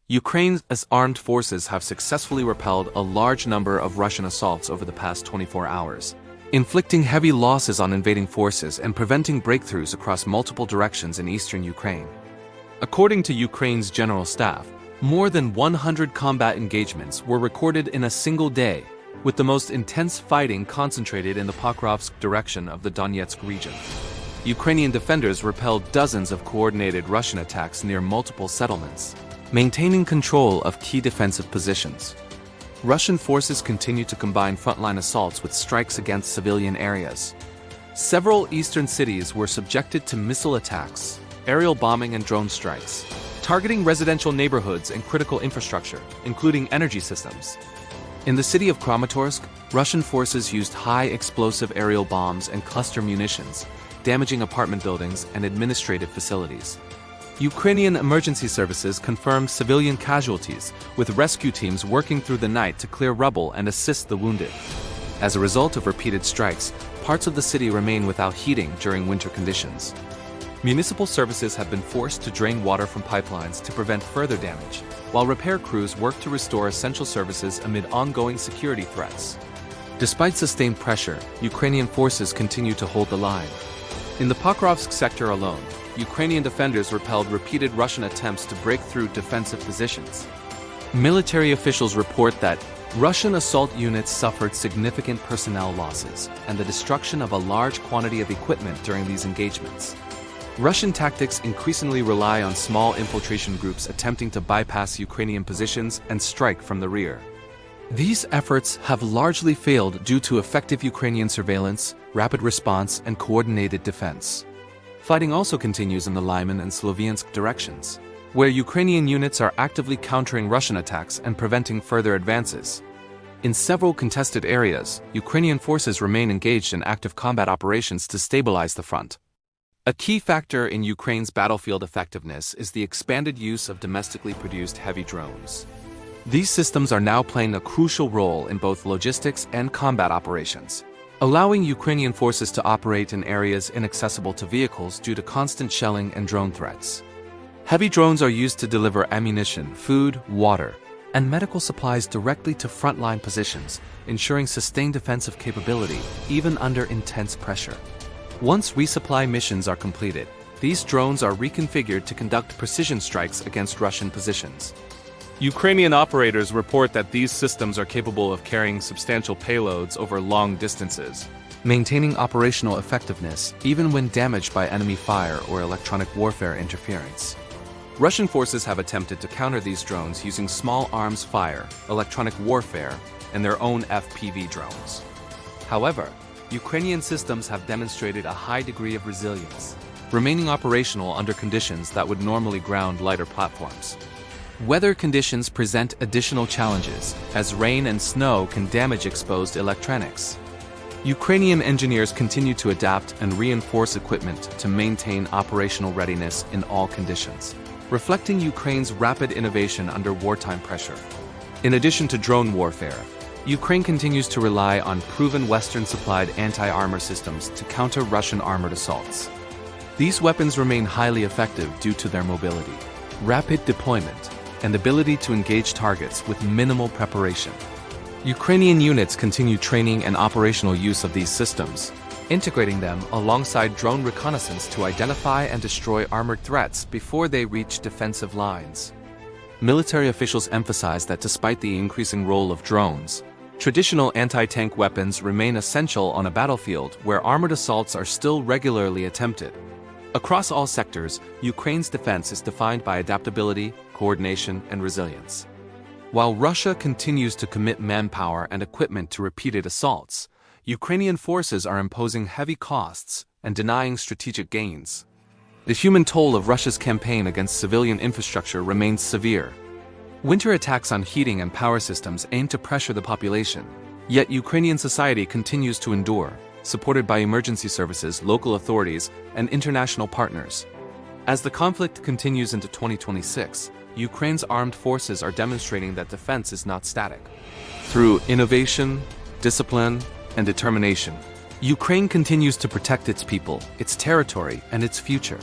Ukraine's armed forces have successfully repelled a large number of Russian assaults over the past 24 hours, inflicting heavy losses on invading forces and preventing breakthroughs across multiple directions in eastern Ukraine. According to Ukraine's general staff, more than 100 combat engagements were recorded in a single day, with the most intense fighting concentrated in the Pokrovsk direction of the Donetsk region. Ukrainian defenders repelled dozens of coordinated Russian attacks near multiple settlements, maintaining control of key defensive positions. Russian forces continue to combine frontline assaults with strikes against civilian areas. Several eastern cities were subjected to missile attacks, aerial bombing and drone strikes, targeting residential neighborhoods and critical infrastructure, including energy systems. In the city of Kramatorsk, Russian forces used high-explosive aerial bombs and cluster munitions, damaging apartment buildings and administrative facilities. Ukrainian emergency services confirmed civilian casualties, with rescue teams working through the night to clear rubble and assist the wounded. As a result of repeated strikes, parts of the city remain without heating during winter conditions. Municipal services have been forced to drain water from pipelines to prevent further damage, while repair crews work to restore essential services amid ongoing security threats. Despite sustained pressure, Ukrainian forces continue to hold the line. In the Pokrovsk sector alone, Ukrainian defenders repelled repeated Russian attempts to break through defensive positions. Military officials report that Russian assault units suffered significant personnel losses and the destruction of a large quantity of equipment during these engagements. Russian tactics increasingly rely on small infiltration groups attempting to bypass Ukrainian positions and strike from the rear. These efforts have largely failed due to effective Ukrainian surveillance, rapid response, and coordinated defense. Fighting also continues in the Lyman and Sloviansk directions, where Ukrainian units are actively countering Russian attacks and preventing further advances. In several contested areas, Ukrainian forces remain engaged in active combat operations to stabilize the front. A key factor in Ukraine's battlefield effectiveness is the expanded use of domestically produced heavy drones. These systems are now playing a crucial role in both logistics and combat operations, allowing Ukrainian forces to operate in areas inaccessible to vehicles due to constant shelling and drone threats. Heavy drones are used to deliver ammunition, food, water, and medical supplies directly to frontline positions, ensuring sustained defensive capability even under intense pressure. Once resupply missions are completed, these drones are reconfigured to conduct precision strikes against Russian positions. Ukrainian operators report that these systems are capable of carrying substantial payloads over long distances, maintaining operational effectiveness even when damaged by enemy fire or electronic warfare interference. Russian forces have attempted to counter these drones using small arms fire, electronic warfare, and their own FPV drones. However, Ukrainian systems have demonstrated a high degree of resilience, remaining operational under conditions that would normally ground lighter platforms. Weather conditions present additional challenges, as rain and snow can damage exposed electronics. Ukrainian engineers continue to adapt and reinforce equipment to maintain operational readiness in all conditions, reflecting Ukraine's rapid innovation under wartime pressure. In addition to drone warfare, Ukraine continues to rely on proven Western-supplied anti-armor systems to counter Russian armored assaults. These weapons remain highly effective due to their mobility, rapid deployment, and ability to engage targets with minimal preparation. Ukrainian units continue training and operational use of these systems, integrating them alongside drone reconnaissance to identify and destroy armored threats before they reach defensive lines. Military officials emphasize that despite the increasing role of drones, traditional anti-tank weapons remain essential on a battlefield where armored assaults are still regularly attempted. Across all sectors, Ukraine's defense is defined by adaptability, coordination, and resilience. While Russia continues to commit manpower and equipment to repeated assaults, Ukrainian forces are imposing heavy costs and denying strategic gains. The human toll of Russia's campaign against civilian infrastructure remains severe. Winter attacks on heating and power systems aim to pressure the population, yet Ukrainian society continues to endure, supported by emergency services, local authorities, and international partners. As the conflict continues into 2026, Ukraine's armed forces are demonstrating that defense is not static. Through innovation, discipline, and determination, Ukraine continues to protect its people, its territory, and its future.